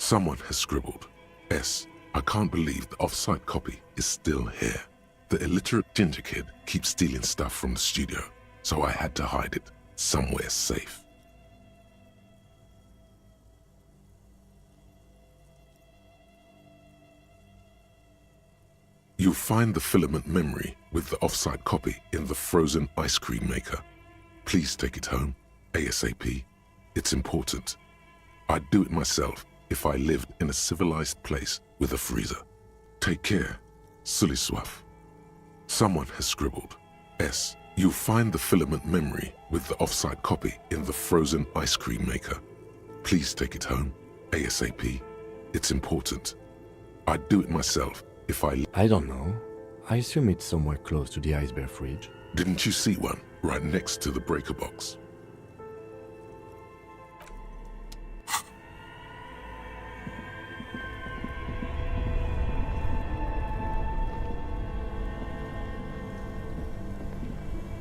Someone has scribbled, S. I can't believe the off-site copy is still here. The illiterate ginger kid keeps stealing stuff from the studio, so I had to hide it somewhere safe. You'll find the filament memory with the off-site copy in the frozen ice cream maker. Please take it home, ASAP. It's important. I'd do it myself if I lived in a civilized place with a freezer. Take care, Suliswaf. Someone has scribbled, S. You'll find the filament memory with the off-site copy in the frozen ice cream maker. Please take it home, ASAP. It's important. I'd do it myself if I don't know. I assume it's somewhere close to the ice bear fridge. Didn't you see one right next to the breaker box?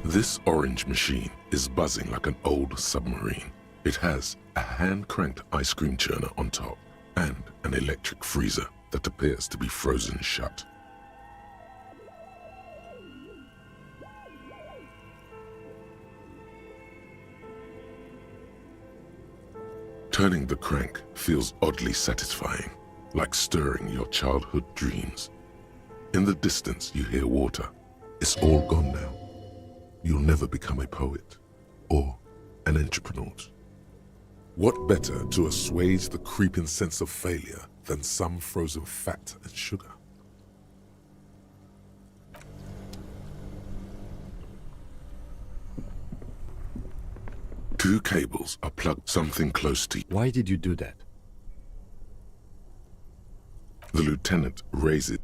This orange machine is buzzing like an old submarine. It has a hand-cranked ice cream churner on top and an electric freezer that appears to be frozen shut. Turning the crank feels oddly satisfying, like stirring your childhood dreams. In the distance you hear water. It's all gone now. You'll never become a poet or an entrepreneur. What better to assuage the creeping sense of failure than some frozen fat and sugar? Two cables are plugged something close to you. Why did you do that? The lieutenant raises.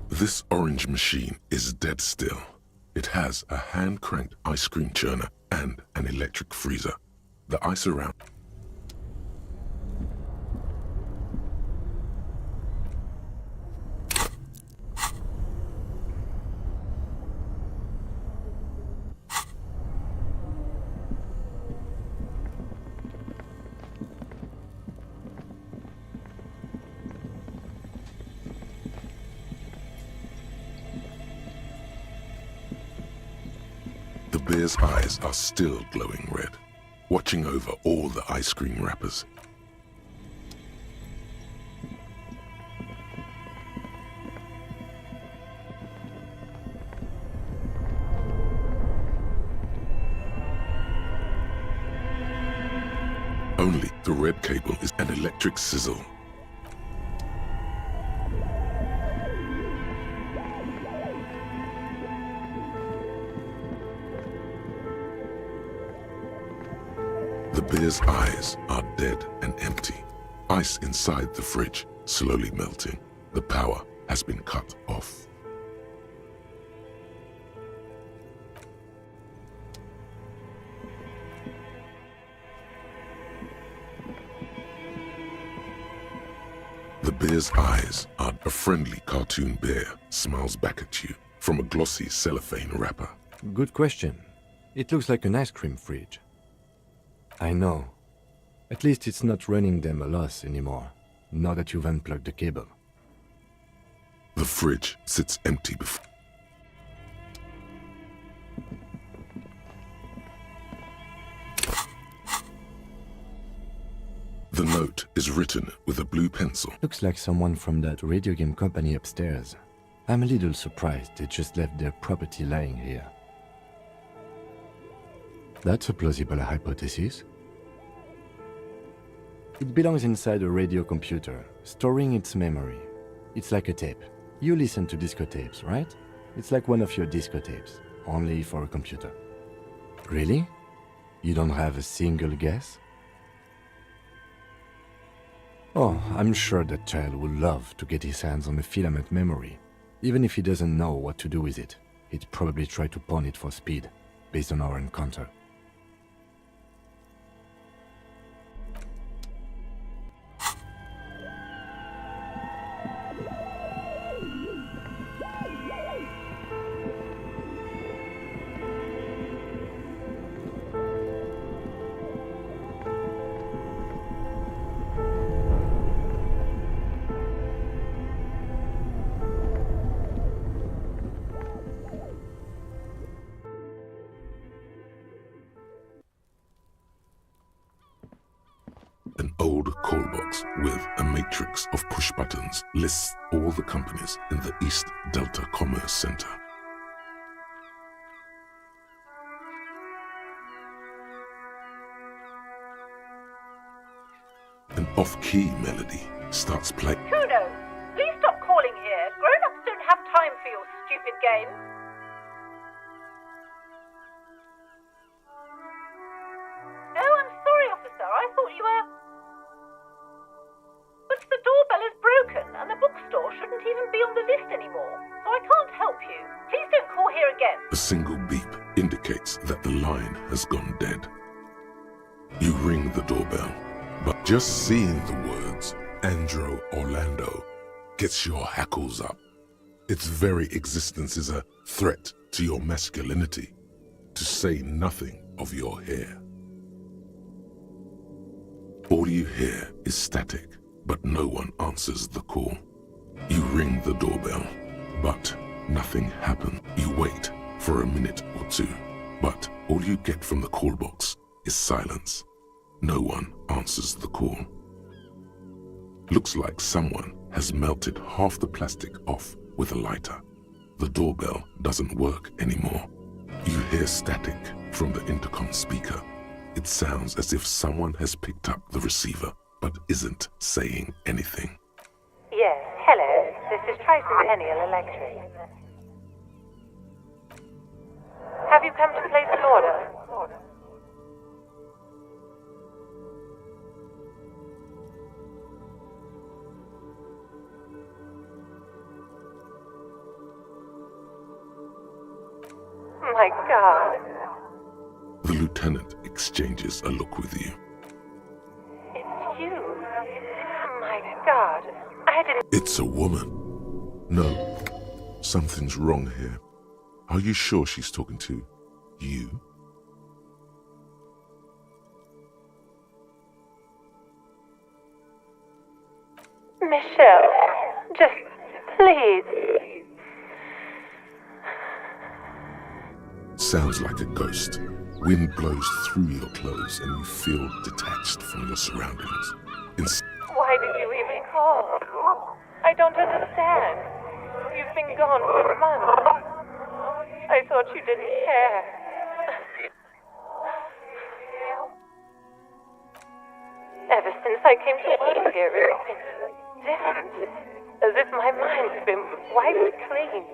This orange machine is dead still. It has a hand-cranked ice cream churner and an electric freezer. The ice around. The bear's eyes are still glowing red, watching over all the ice cream wrappers. Only the red cable is an electric sizzle. The bear's eyes are dead and empty. Ice inside the fridge slowly melting. The power has been cut off. The bear's eyes are a friendly cartoon bear smiles back at you from a glossy cellophane wrapper. Good question. It looks like an ice cream fridge. I know. At least it's not running them a loss anymore, now that you've unplugged the cable. The fridge sits empty before. The note is written with a blue pencil. Looks like someone from that radio game company upstairs. I'm a little surprised they just left their property lying here. That's a plausible hypothesis. It belongs inside a radio computer, storing its memory. It's like a tape. You listen to disco tapes, right? It's like one of your disco tapes, only for a computer. Really? You don't have a single guess? Oh, I'm sure that child would love to get his hands on a filament memory. Even if he doesn't know what to do with it, he'd probably try to pawn it for speed, based on our encounter. gold call box with a matrix of push buttons lists all the companies in the East Delta Commerce Center. An off-key melody starts playing. Kuno, please stop calling here. Grown-ups don't have time for your stupid game. Oh, I'm sorry, officer. I thought you were... But the doorbell is broken, and the bookstore shouldn't even be on the list anymore. So I can't help you. Please don't call here again. A single beep indicates that the line has gone dead. You ring the doorbell, but just seeing the words Andro Orlando gets your hackles up. Its very existence is a threat to your masculinity, to say nothing of your hair. All you hear is static, but no one answers the call. You ring the doorbell, but nothing happens. You wait for a minute or two, but all you get from the call box is silence. No one answers the call. Looks like someone has melted half the plastic off with a lighter. The doorbell doesn't work anymore. You hear static from the intercom speaker. It sounds as if someone has picked up the receiver, but isn't saying anything. Yes, hello. This is Tricentennial Electric. Have you come to place an order? My God. The lieutenant exchanges a look with you. It's you. My God. I didn't... It's a woman. No, something's wrong here. Are you sure she's talking to you? Michelle, just please. Sounds like a ghost. Wind blows through your clothes and you feel detached from your surroundings. Why did you even call? I don't understand. You've been gone for months. I thought you didn't care. Ever since I came to work here, it's been different. As if my mind's been wiped clean.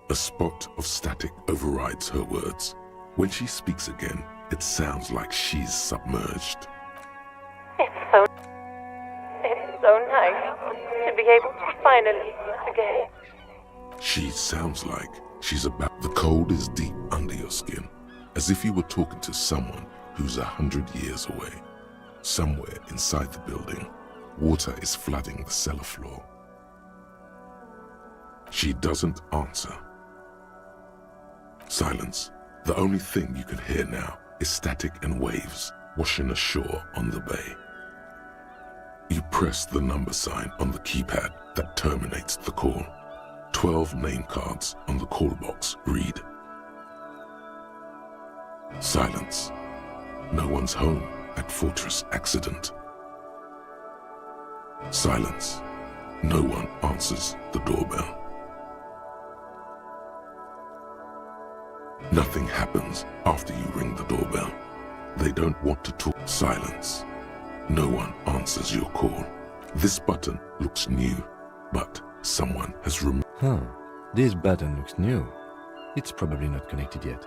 A spot of static overrides her words. When she speaks again, it sounds like she's submerged. It's so nice to be able to finally meet again. She sounds like she's about... The cold is deep under your skin, as if you were talking to someone who's 100 years away. Somewhere inside the building, water is flooding the cellar floor. She doesn't answer. Silence. The only thing you can hear now is static and waves washing ashore on the bay. You press the number sign on the keypad that terminates the call. 12 name cards on the call box read. Silence. No one's home at Fortress Accident. Silence. No one answers the doorbell. Nothing happens after you ring the doorbell. They don't want to talk. Silence. No one answers your call. This button looks new, but someone has removed. This button looks new. It's probably not connected yet.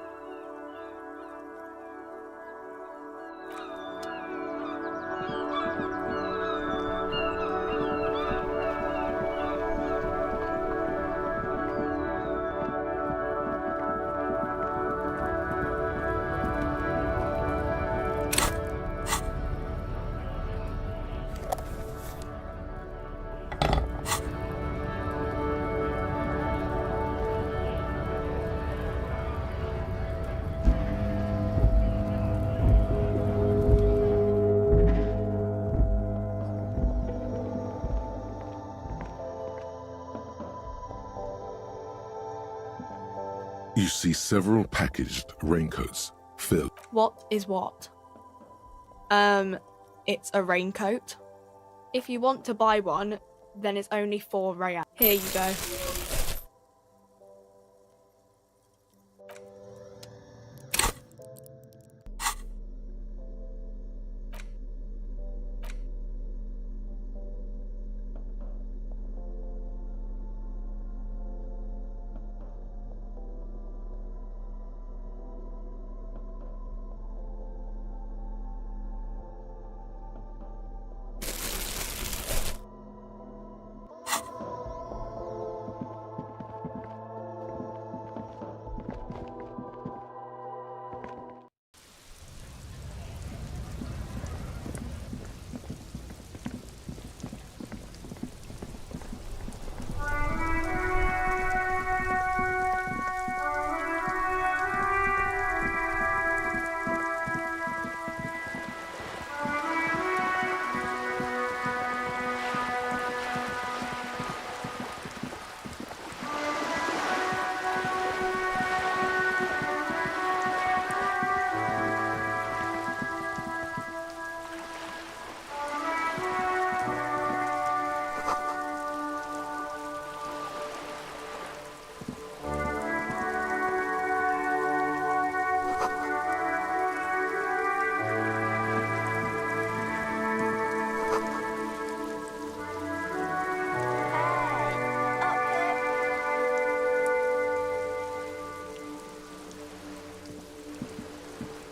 You see several packaged raincoats filled. What is what? It's a raincoat. If you want to buy one, then it's only 4 real. Here you go.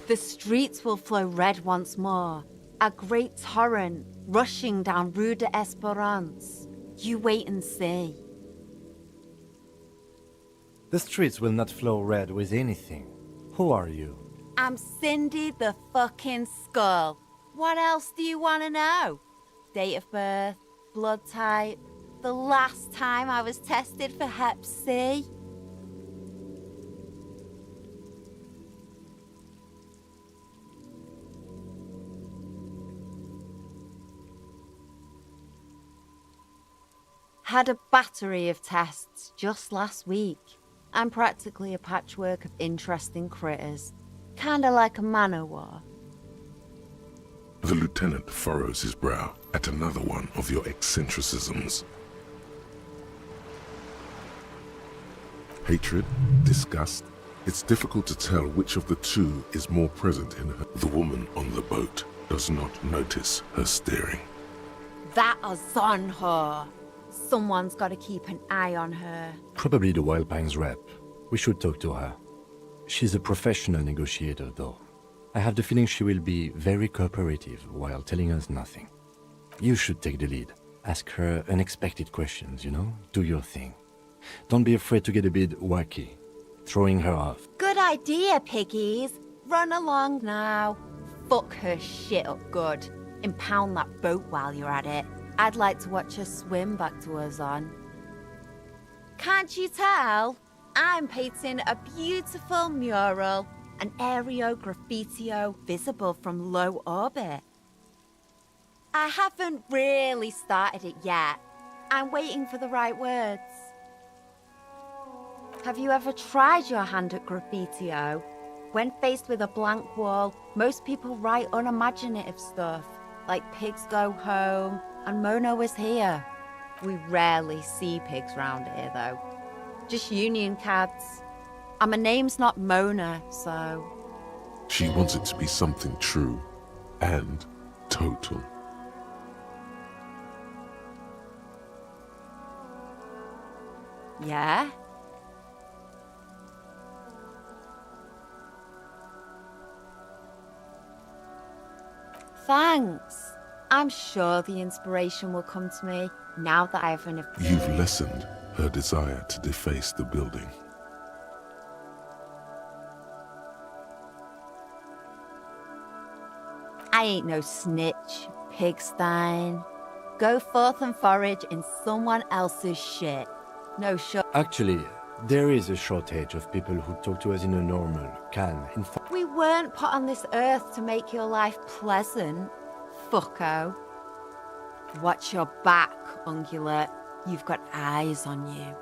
The streets will flow red once more, a great torrent rushing down Rue de Esperance. You wait and see. The streets will not flow red with anything. Who are you? I'm Cindy the fucking Skull. What else do you want to know? Date of birth, blood type, the last time I was tested for Hep C. Had a battery of tests just last week. I'm practically a patchwork of interesting critters. Kinda like a Manowar. The lieutenant furrows his brow at another one of your eccentricisms. Hatred, disgust. It's difficult to tell which of the two is more present in her. The woman on the boat does not notice her staring. That is on her. Someone's got to keep an eye on her. Probably the Wild Pines rep. We should talk to her. She's a professional negotiator, though. I have the feeling she will be very cooperative while telling us nothing. You should take the lead. Ask her unexpected questions, you know? Do your thing. Don't be afraid to get a bit wacky, throwing her off. Good idea, piggies. Run along now. Fuck her shit up good. Impound that boat while you're at it. I'd like to watch her swim back to us on. Can't you tell? I'm painting a beautiful mural, an aereo graffitio visible from low orbit. I haven't really started it yet. I'm waiting for the right words. Have you ever tried your hand at graffitio? When faced with a blank wall, most people write unimaginative stuff, like pigs go home, and Mona was here. We rarely see pigs round here, though. Just union cats. And my name's not Mona, so... She wants it to be something true and total. Yeah? Thanks. I'm sure the inspiration will come to me now that I have enough. You've lessened her desire to deface the building. I ain't no snitch, Pigstein. Go forth and forage in someone else's shit. No shit. Actually, there is a shortage of people who talk to us in a normal, calm, We weren't put on this earth to make your life pleasant, fucko. Watch your back, ungulate. You've got eyes on you.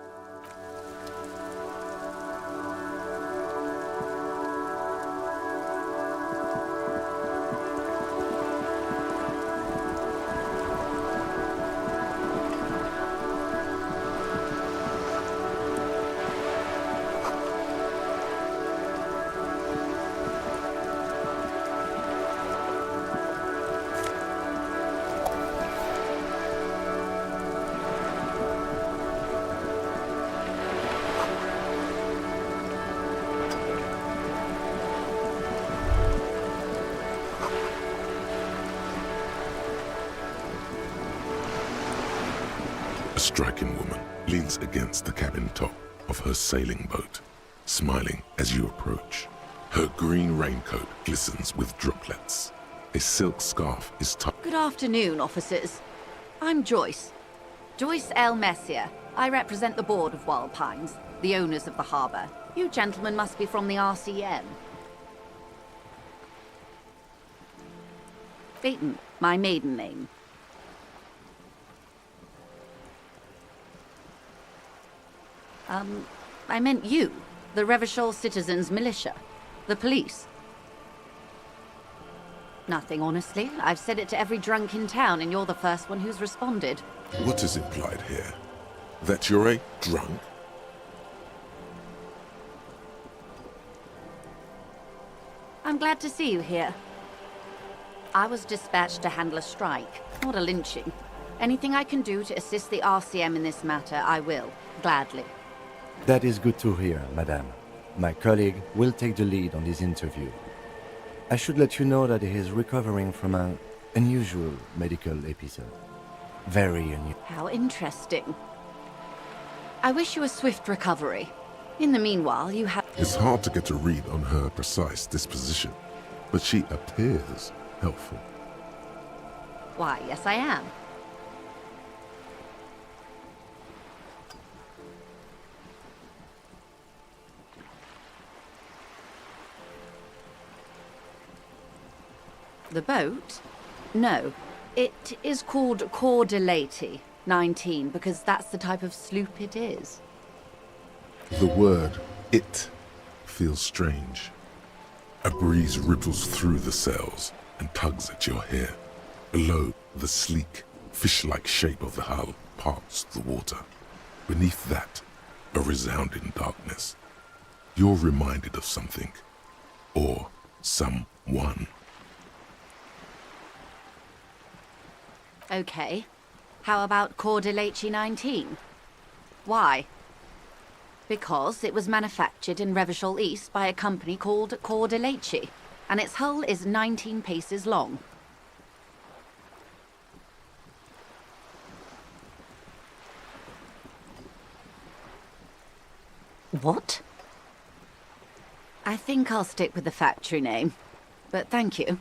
striking woman leans against the cabin top of her sailing boat, smiling as you approach. Her green raincoat glistens with droplets. A silk scarf is tucked. Good afternoon, officers. I'm Joyce. Joyce L. Messier. I represent the board of Wild Pines, the owners of the harbour. You gentlemen must be from the RCM. Peyton, my maiden name. I meant you, the Revachol Citizens Militia, the police. Nothing, honestly. I've said it to every drunk in town, and you're the first one who's responded. What is implied here? That you're a drunk? I'm glad to see you here. I was dispatched to handle a strike, not a lynching. Anything I can do to assist the RCM in this matter, I will, gladly. That is good to hear, madame. My colleague will take the lead on this interview. I should let you know that he is recovering from an unusual medical episode. Very unusual. How interesting. I wish you a swift recovery. In the meanwhile, you have... It's hard to get a read on her precise disposition, but she appears helpful. Why, yes I am. The boat? No. It is called Cor de Leyte 19 because that's the type of sloop it is. The word "it" feels strange. A breeze ripples through the sails and tugs at your hair. Below, the sleek, fish-like shape of the hull parts the water. Beneath that, a resounding darkness. You're reminded of something. Or someone. Okay. How about Cor de Leyte 19? Why? Because it was manufactured in Revachol East by a company called Cor de Leyte, and its hull is 19 paces long. What? I think I'll stick with the factory name, but thank you.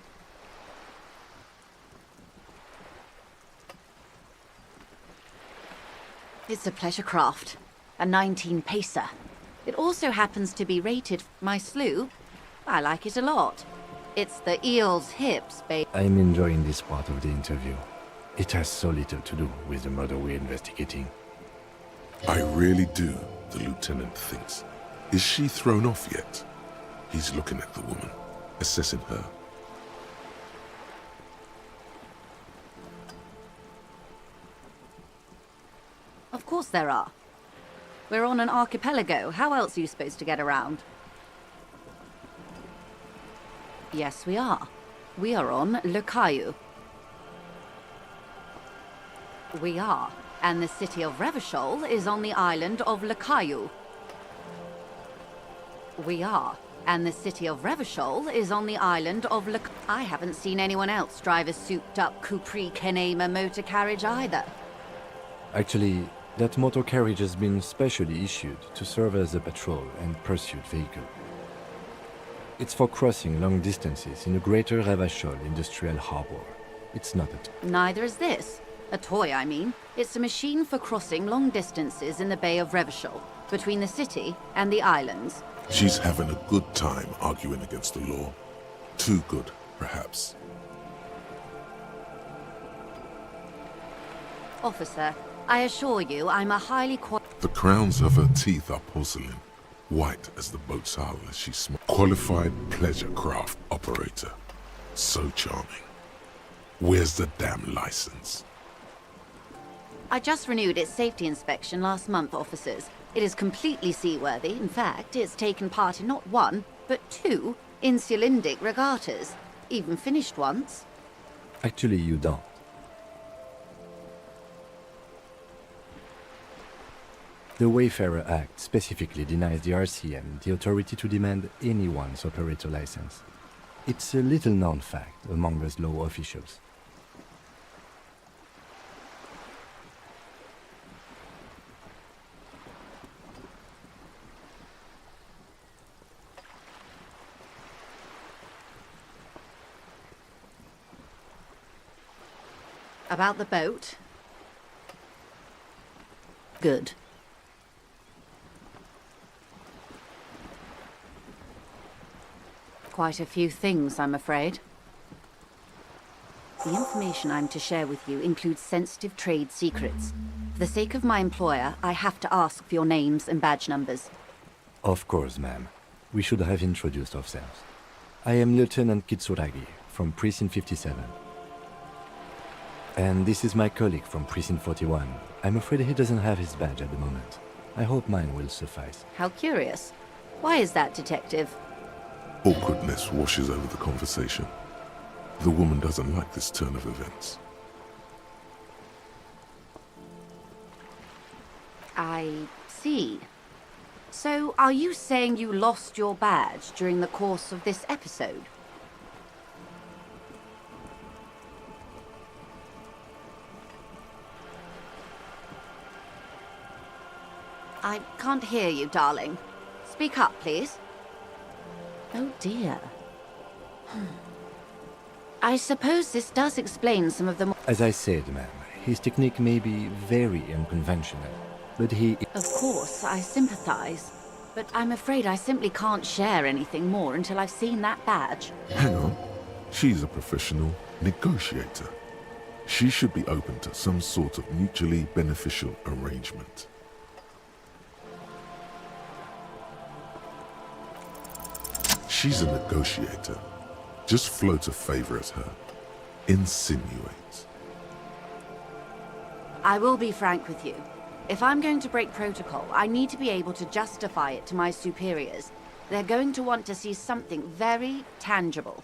It's a pleasure craft, a 19-pacer. It also happens to be rated my sloop. I like it a lot. It's the eel's hips, babe. I'm enjoying this part of the interview. It has so little to do with the murder we're investigating. I really do, the lieutenant thinks. Is she thrown off yet? He's looking at the woman, assessing her. Of course there are. We're on an archipelago. How else are you supposed to get around? Yes, we are. We are on Le Caillou. We are. And the city of Revachol is on the island of Le Caillou. We are. And the city of Revachol is on the island of Le... I haven't seen anyone else drive a souped-up Capri Kenema motor carriage either. Actually, that motor carriage has been specially issued to serve as a patrol and pursuit vehicle. It's for crossing long distances in the greater Revachol industrial harbor. It's not a toy. Neither is this. A toy, I mean. It's a machine for crossing long distances in the Bay of Revachol, between the city and the islands. She's having a good time arguing against the law. Too good, perhaps. Officer, I assure you I'm a highly The crowns of her teeth are porcelain, white as the boat's hull as she smiles. Qualified pleasure craft operator. So charming. Where's the damn license? I just renewed its safety inspection last month, officers. It is completely seaworthy. In fact, it's taken part in not one, but two insulindic regattas. Even finished once. Actually, you don't. The Wayfarer Act specifically denies the RCM the authority to demand anyone's operator license. It's a little-known fact among us law officials. About the boat? Good. Quite a few things, I'm afraid. The information I'm to share with you includes sensitive trade secrets. For the sake of my employer, I have to ask for your names and badge numbers. Of course, ma'am. We should have introduced ourselves. I am Lieutenant Kitsuragi from Precinct 57. And this is my colleague from Precinct 41. I'm afraid he doesn't have his badge at the moment. I hope mine will suffice. How curious. Why is that, Detective? Awkwardness washes over the conversation. The woman doesn't like this turn of events. I see. So, are you saying you lost your badge during the course of this episode? I can't hear you, darling. Speak up, please. Oh dear. I suppose this does explain some of the As I said, ma'am, his technique may be very unconventional, but he... Of course, I sympathize. But I'm afraid I simply can't share anything more until I've seen that badge. Hang on. She's a professional negotiator. She should be open to some sort of mutually beneficial arrangement. She's a negotiator. Just float a favor at her. Insinuate. I will be frank with you. If I'm going to break protocol, I need to be able to justify it to my superiors. They're going to want to see something very tangible.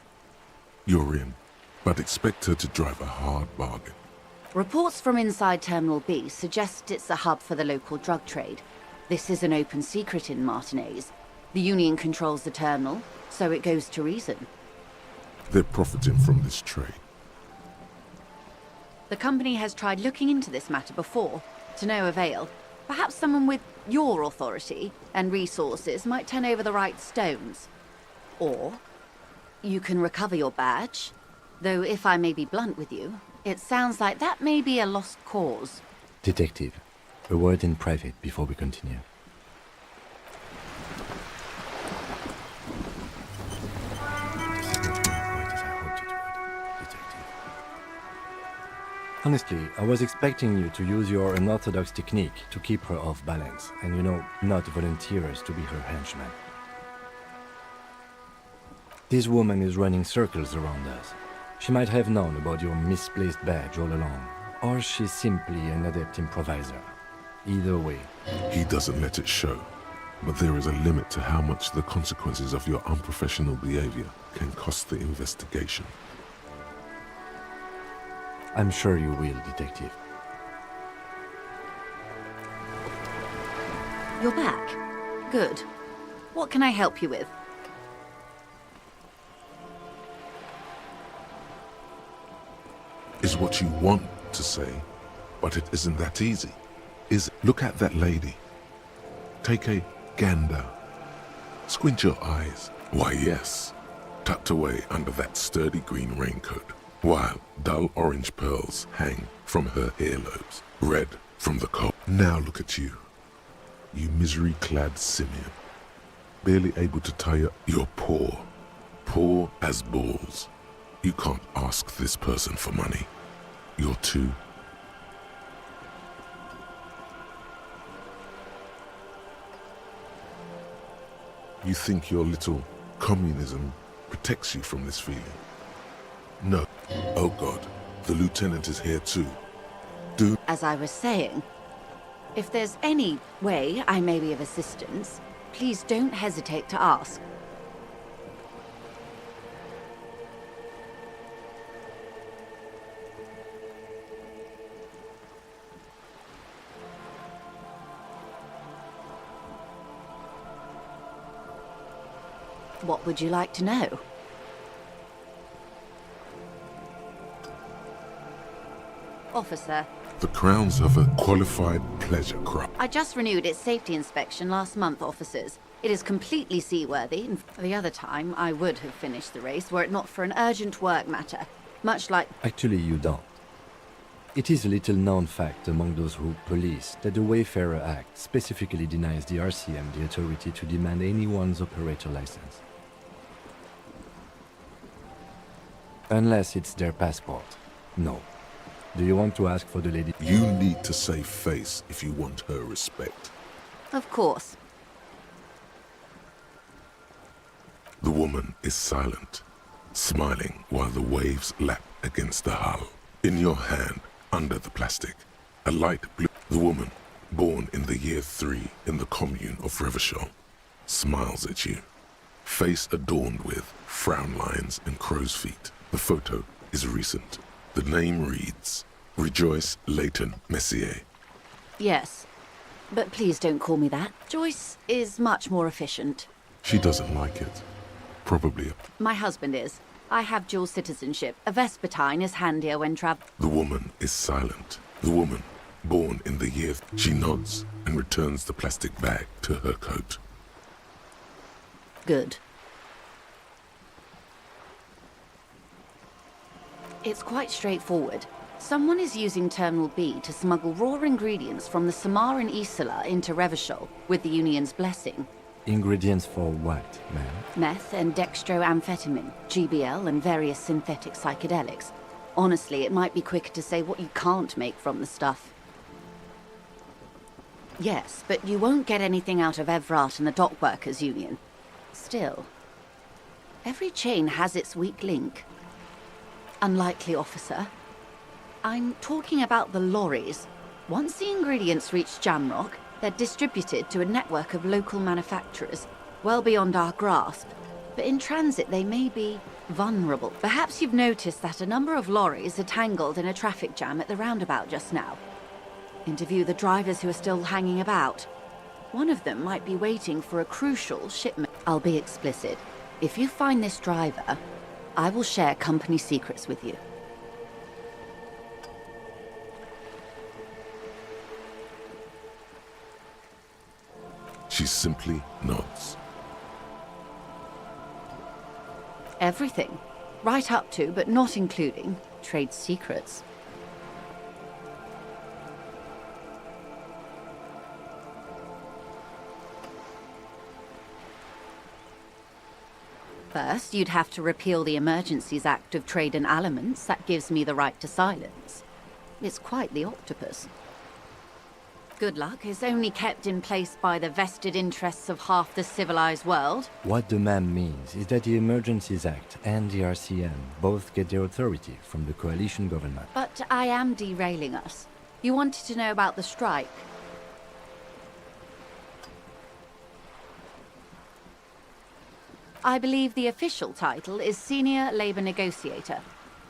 You're in, but expect her to drive a hard bargain. Reports from inside Terminal B suggest it's a hub for the local drug trade. This is an open secret in Martinez. The Union controls the terminal, so it goes to reason. They're profiting from this trade. The company has tried looking into this matter before, to no avail. Perhaps someone with your authority and resources might turn over the right stones. Or you can recover your badge. Though if I may be blunt with you, it sounds like that may be a lost cause. Detective, a word in private before we continue. Honestly, I was expecting you to use your unorthodox technique to keep her off balance, and not volunteer us to be her henchman. This woman is running circles around us. She might have known about your misplaced badge all along, or she's simply an adept improviser. Either way. He doesn't let it show, but there is a limit to how much the consequences of your unprofessional behavior can cost the investigation. I'm sure you will, Detective. You're back. Good. What can I help you with? Is what you want to say, but it isn't that easy. Look at that lady. Take a gander. Squint your eyes. Why, yes. Tucked away under that sturdy green raincoat, while dull orange pearls hang from her earlobes, red from the cold. Now look at you. You misery-clad simian. Barely able to tie up. You're poor. Poor as balls. You can't ask this person for money. You're too... You think your little communism protects you from this feeling? No. Oh God, the lieutenant is here too. As I was saying, if there's any way I may be of assistance, please don't hesitate to ask. What would you like to know? Officer, The crowns of a qualified pleasure crop. I just renewed its safety inspection last month, officers. It is completely seaworthy, and the other time I would have finished the race were it not for an urgent work matter. Much like... Actually, you don't. It is a little known fact among those who police that the Wayfarer Act specifically denies the RCM the authority to demand anyone's operator license. Unless it's their passport. No. Do you want to ask for the lady? You need to save face if you want her respect. Of course. The woman is silent, smiling while the waves lap against the hull. In your hand, under the plastic, a light blue. The woman, born in the year 3 in the commune of Revachol, smiles at you. Face adorned with frown lines and crow's feet. The photo is recent. The name reads, Rejoice Leighton Messier. Yes. But please don't call me that. Joyce is much more efficient. She doesn't like it. Probably. My husband is. I have dual citizenship. A Vespertine is handier when traveling. The woman is silent. The woman, born in the year. She nods and returns the plastic bag to her coat. Good. It's quite straightforward. Someone is using Terminal B to smuggle raw ingredients from the Samar and Isola into Revachol with the Union's blessing. Ingredients for what, ma'am? Meth and dextroamphetamine, GBL and various synthetic psychedelics. Honestly, it might be quicker to say what you can't make from the stuff. Yes, but you won't get anything out of Evrat and the Dock Workers Union. Still, every chain has its weak link. Unlikely, officer. I'm talking about the lorries. Once the ingredients reach Jamrock, they're distributed to a network of local manufacturers, well beyond our grasp. But in transit, they may be vulnerable. Perhaps you've noticed that a number of lorries are tangled in a traffic jam at the roundabout just now. Interview the drivers who are still hanging about. One of them might be waiting for a crucial shipment. I'll be explicit. If you find this driver, I will share company secrets with you. She simply nods. Everything. Right up to, but not including, trade secrets. First, you'd have to repeal the Emergencies Act of Trade in Aliments that gives me the right to silence. It's quite the octopus. Good luck is only kept in place by the vested interests of half the civilized world. What the ma'am means is that the Emergencies Act and the RCM both get their authority from the coalition government. But I am derailing us. You wanted to know about the strike. I believe the official title is Senior Labor Negotiator.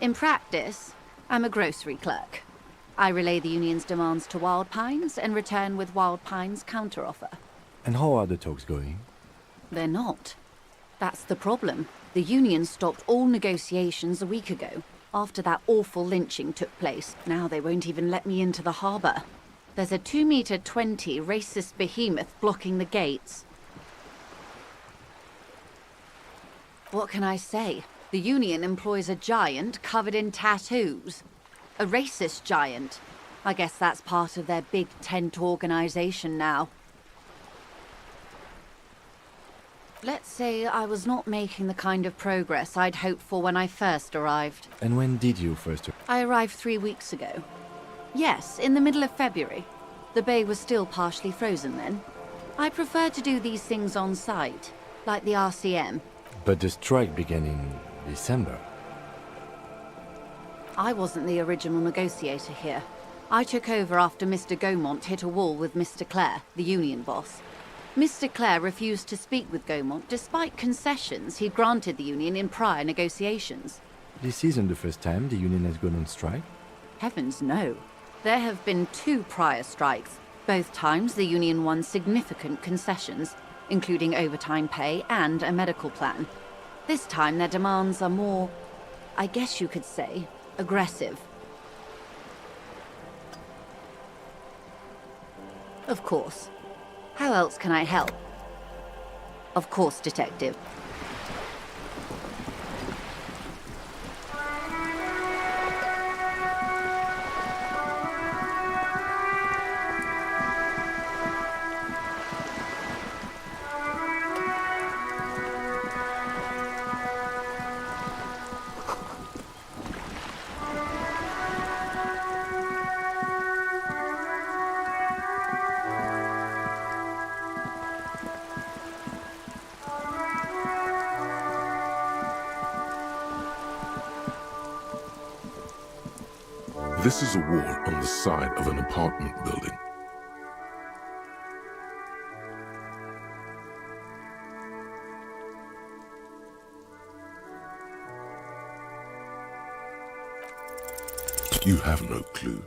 In practice, I'm a grocery clerk. I relay the union's demands to Wild Pines and return with Wild Pines' counteroffer. And how are the talks going? They're not. That's the problem. The union stopped all negotiations a week ago, after that awful lynching took place. Now they won't even let me into the harbour. There's a 2-meter-20 racist behemoth blocking the gates. What can I say? The union employs a giant covered in tattoos. A racist giant. I guess that's part of their big tent organization now. Let's say I was not making the kind of progress I'd hoped for when I first arrived. And when did you first... I arrived 3 weeks ago. Yes, in the middle of February. The bay was still partially frozen then. I prefer to do these things on site, like the RCM. But the strike began in December. I wasn't the original negotiator here. I took over after Mr. Gaumont hit a wall with Mr. Clare, the union boss. Mr. Clare refused to speak with Gaumont despite concessions he'd granted the union in prior negotiations. This isn't the first time the union has gone on strike. Heavens no. There have been 2 prior strikes. Both times the union won significant concessions, including overtime pay and a medical plan. This time their demands are more, I guess you could say, aggressive. Of course. How else can I help? Of course, Detective. This is a wall on the side of an apartment building. You have no clue.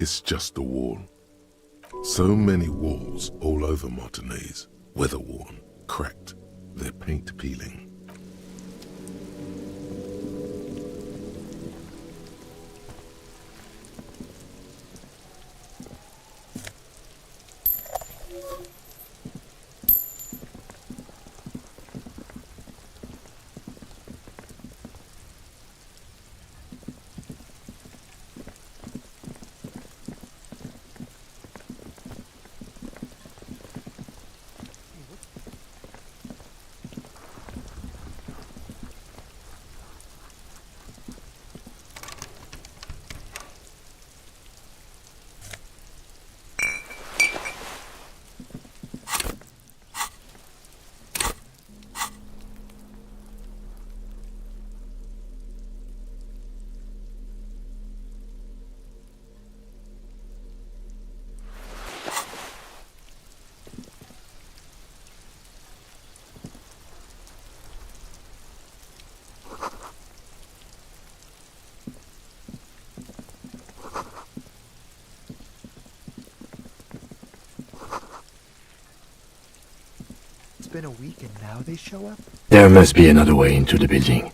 It's just a wall. So many walls all over Martinez, weather-worn, cracked, their paint peeling. Been a week and now they show up? There must be another way into the building.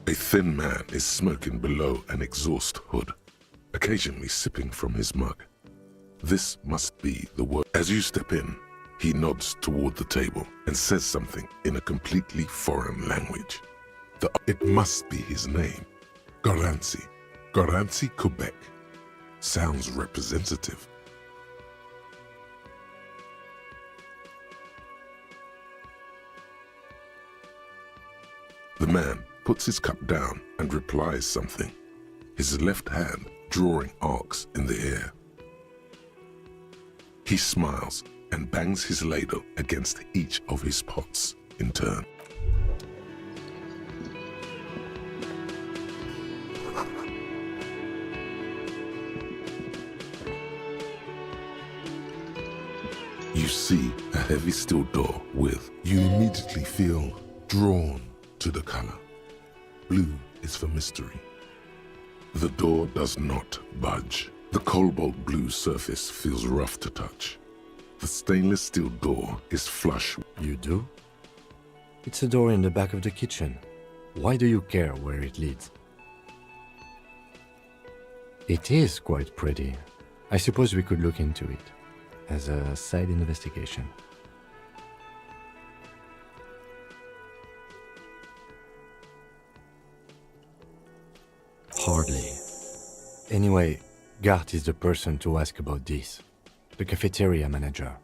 A thin man is smoking below an exhaust hood, occasionally sipping from his mug. This must be the word. As you step in, he nods toward the table and says something in a completely foreign language. It must be his name, Garanci. Garanci Quebec. Sounds representative. The man puts his cup down and replies something, his left hand drawing arcs in the air. He smiles and bangs his ladle against each of his pots in turn. You see a heavy steel door with, you immediately feel drawn to the color. Blue is for mystery. The door does not budge. The cobalt blue surface feels rough to touch. The stainless steel door is flush. You do? It's a door in the back of the kitchen. Why do you care where it leads? It is quite pretty. I suppose we could look into it as a side investigation. Hardly. Anyway, Gart is the person to ask about this. the cafeteria manager.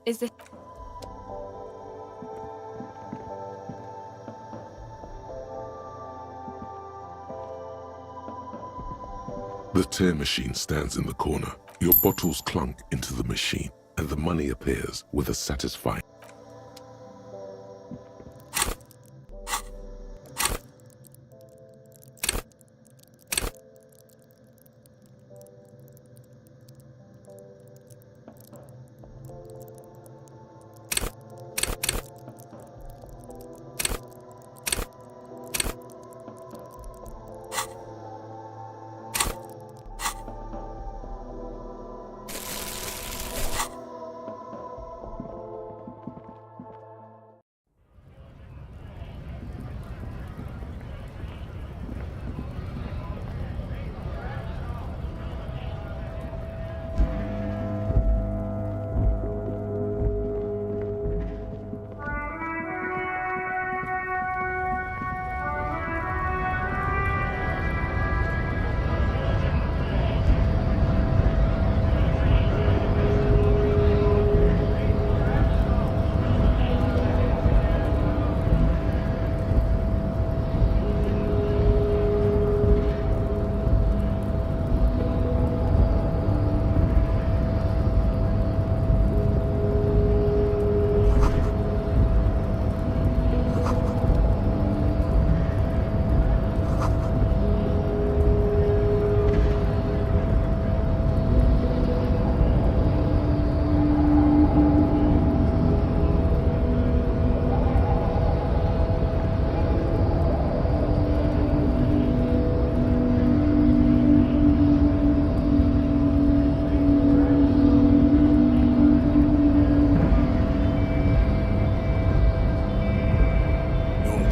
Is this... The tear machine stands in the corner. Your bottles clunk into the machine, and the money appears with a satisfying.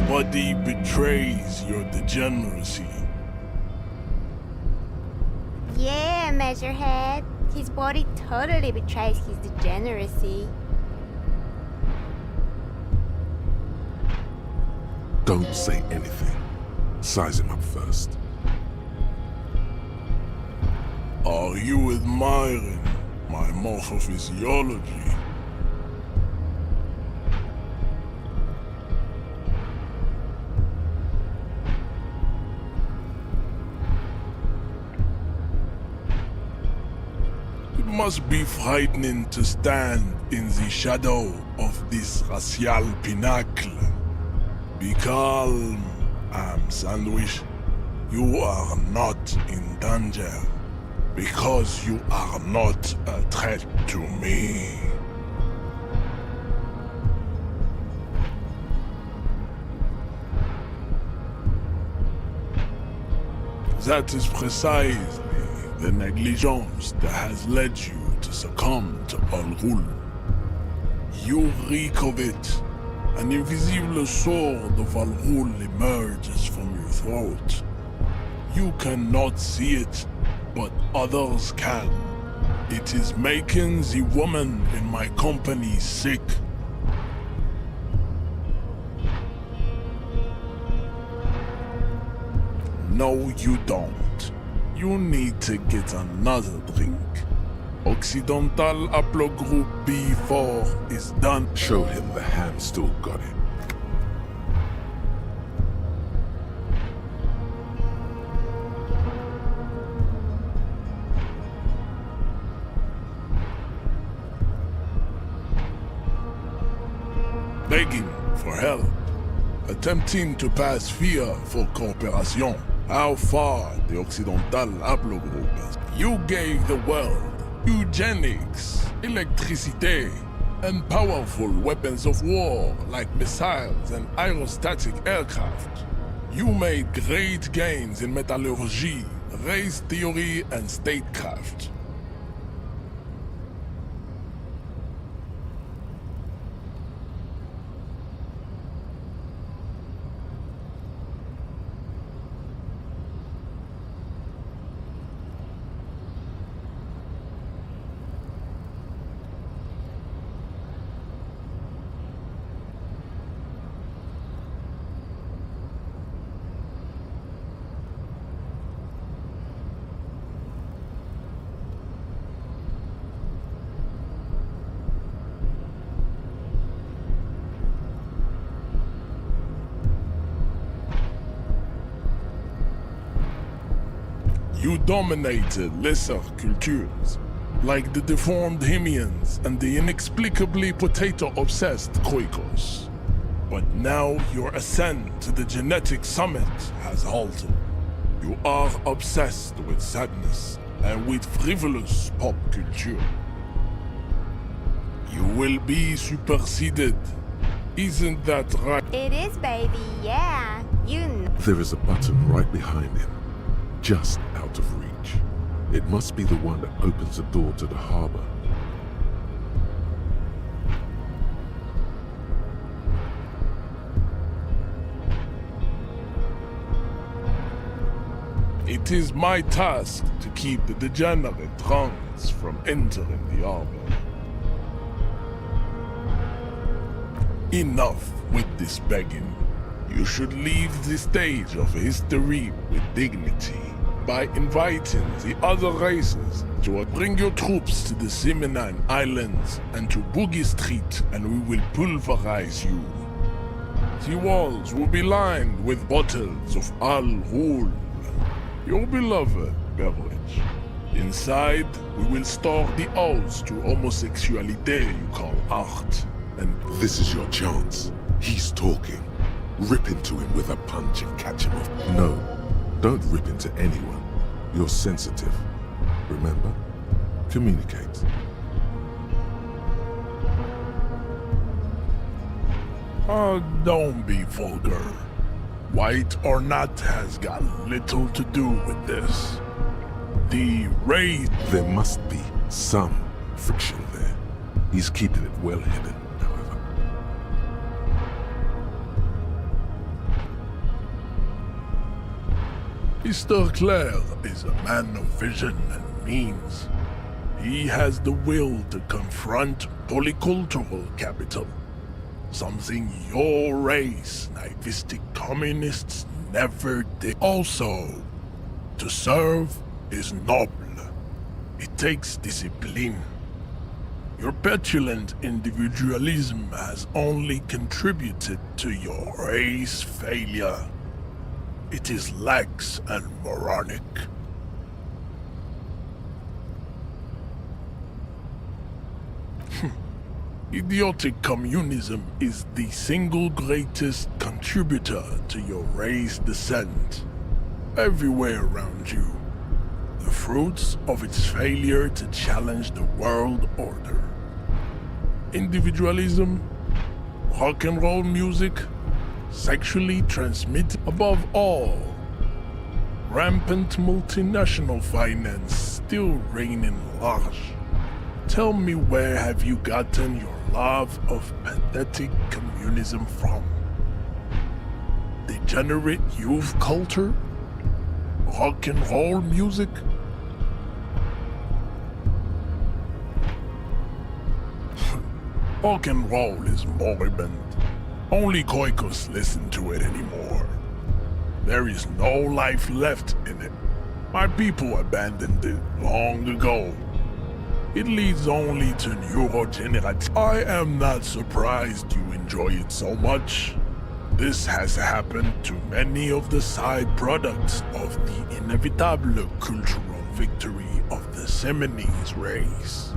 Body betrays your degeneracy. Yeah, Measurehead. His body totally betrays his degeneracy. Don't say anything. Size him up first. Are you admiring my morphophysiology? It must be frightening to stand in the shadow of this racial pinnacle. Be calm, Am Sandwich. You are not in danger, because you are not a threat to me. That is precisely the negligence that has led you to succumb to Al Ghul. You reek of it. An invisible sword of Al Ghul emerges from your throat. You cannot see it, but others can. It is making the woman in my company sick. No, you don't. You need to get another drink. Occidental Haplogroup B4 is done. Show him the hand still got it. Begging for help. Attempting to pass fear for cooperation. How far the Occidental Haplogroup has. You gave the world eugenics, electricity, and powerful weapons of war like missiles and aerostatic aircraft. You made great gains in metallurgy, race theory, and statecraft. You dominated lesser cultures, like the deformed Hemians and the inexplicably potato-obsessed Khoikos. But now your ascent to the genetic summit has halted. You are obsessed with sadness and with frivolous pop culture. You will be superseded. Isn't that right? It is, baby, yeah. You know. There is a button right behind him, just out of reach. It must be the one that opens the door to the harbor. It is my task to keep the degenerate drunks from entering the harbor. Enough with this begging. You should leave the stage of history with dignity by inviting the other races to bring your troops to the Simenon Islands and to Boogie Street, and we will pulverize you. The walls will be lined with bottles of Al Ghul, your beloved beverage. Inside, we will store the odes to homosexuality you call art. And This is your chance. He's talking. Rip into him with a punch and catch him off. No, don't rip into anyone. You're sensitive. Remember? Communicate. Don't be vulgar. White or not has got little to do with this. The race... There must be some friction there. He's keeping it well hidden, however. Mr. Clare is a man of vision and means. He has the will to confront polycultural capital. Something your race, naivistic communists, never did. Also, to serve is noble. It takes discipline. Your petulant individualism has only contributed to your race failure. It is lax and moronic. Idiotic communism is the single greatest contributor to your race descent. Everywhere around you, the fruits of its failure to challenge the world order. Individualism, rock and roll music, sexually transmitted above all. Rampant multinational finance still reigning large. Tell me, where have you gotten your love of pathetic communism from? Degenerate youth culture? Rock and roll music? Rock and roll is moribund. Only Khoikos listen to it anymore. There is no life left in it. My people abandoned it long ago. It leads only to neurodegeneration. I am not surprised you enjoy it so much. This has happened to many of the side products of the inevitable cultural victory of the Seminese race.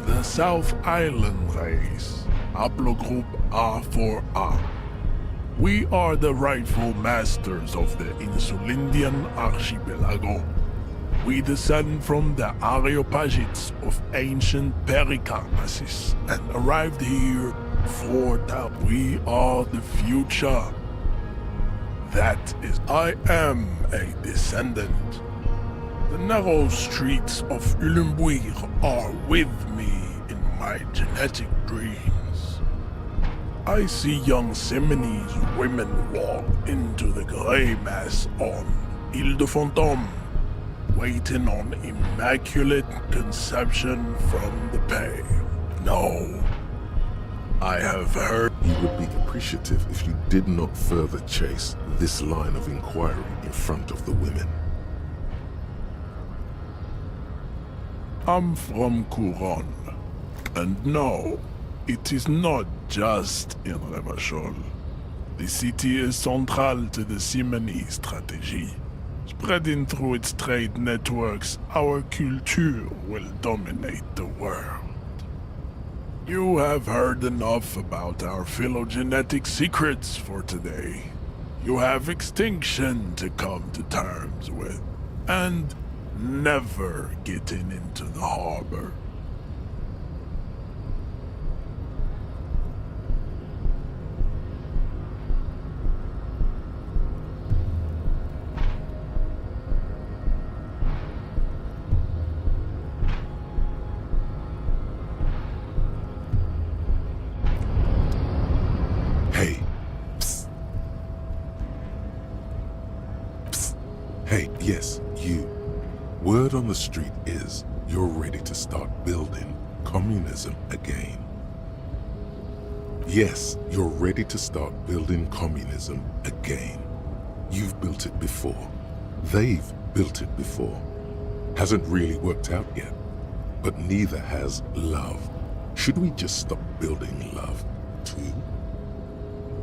The South Island race, haplogroup A4A. We are the rightful masters of the Insulindian archipelago. We descend from the Areopagites of ancient Pericarnassus and arrived here 4,000. We are the future. That is, I am a descendant. The narrow streets of Ulumbuir are with me in my genetic dreams. I see young Seminese women walk into the grey mass on Ile de Fantôme, waiting on immaculate conception from the pale. No, I have heard... You would be appreciative if you did not further chase this line of inquiry in front of the women. I'm from Couronne. And no, it is not just in Revachol. The city is central to the Simony strategy. Spreading through its trade networks, our culture will dominate the world. You have heard enough about our phylogenetic secrets for today. You have extinction to come to terms with, and never getting into the harbor. Hey. Psst. Psst. Hey, yes, you. Word on the street is you're ready to start building communism again. Yes, you're ready to start building communism again. You've built it before. They've built it before. Hasn't really worked out yet. But neither has love. Should we just stop building love, too?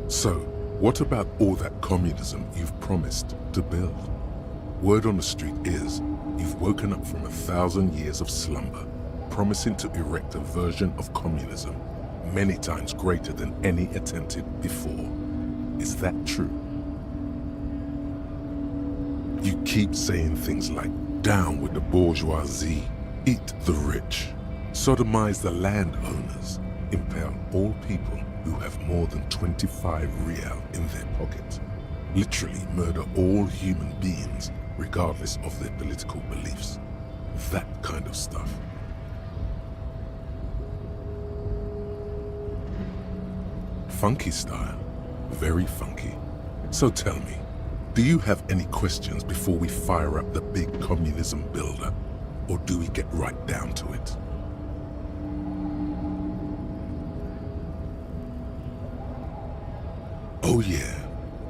So, what about all that communism you've promised to build? Word on the street is you've woken up from 1,000 years of slumber, promising to erect a version of communism many times greater than any attempted before. Is that true? You keep saying things like, down with the bourgeoisie, eat the rich, sodomize the landowners, impale all people who have more than 25 real in their pocket, literally murder all human beings regardless of their political beliefs. That kind of stuff. Funky style. Very funky. So tell me, do you have any questions before we fire up the big communism builder? Or do we get right down to it? Oh yeah,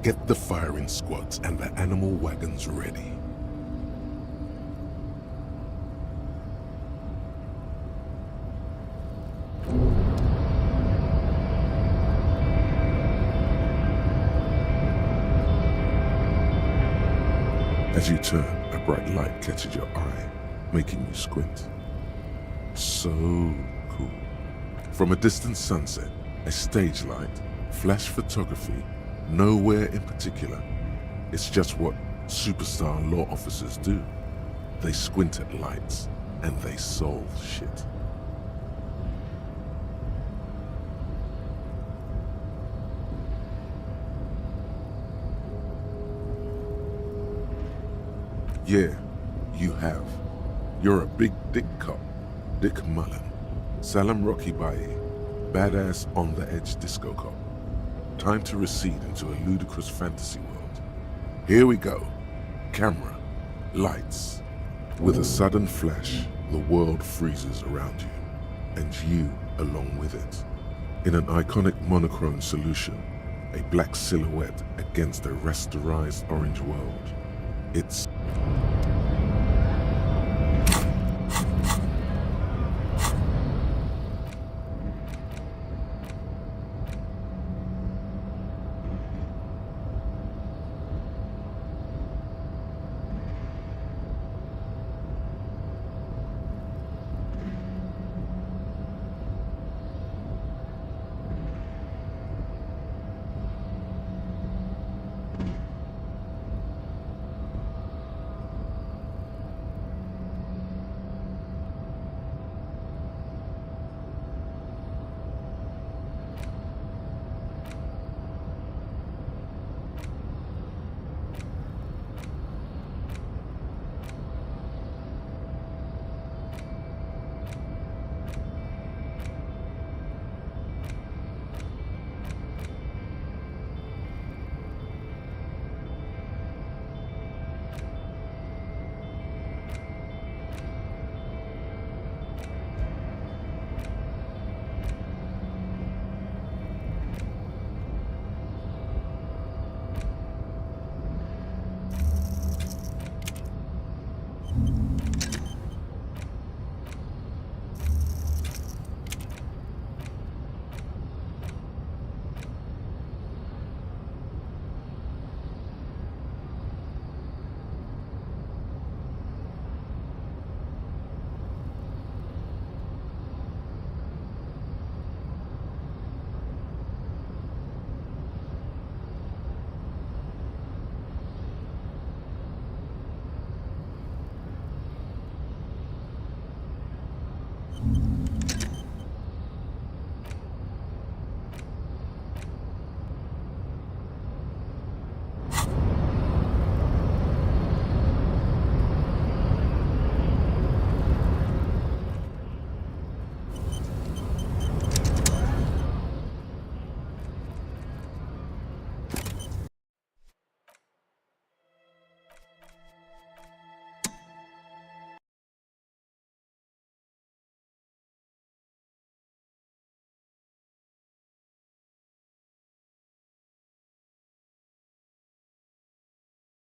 get the firing squads and the animal wagons ready. As you turn, a bright light catches your eye, making you squint. So cool. From a distant sunset, a stage light, flash photography, nowhere in particular. It's just what superstar law officers do. They squint at lights and they solve shit. Yeah, you have. You're a big dick cop. Dick Mullen. Salam Rocky Baye. Badass on the edge disco cop. Time to recede into a ludicrous fantasy world. Here we go. Camera. Lights. With a sudden flash, the world freezes around you. And you along with it. In an iconic monochrome solution, a black silhouette against a rasterized orange world. It's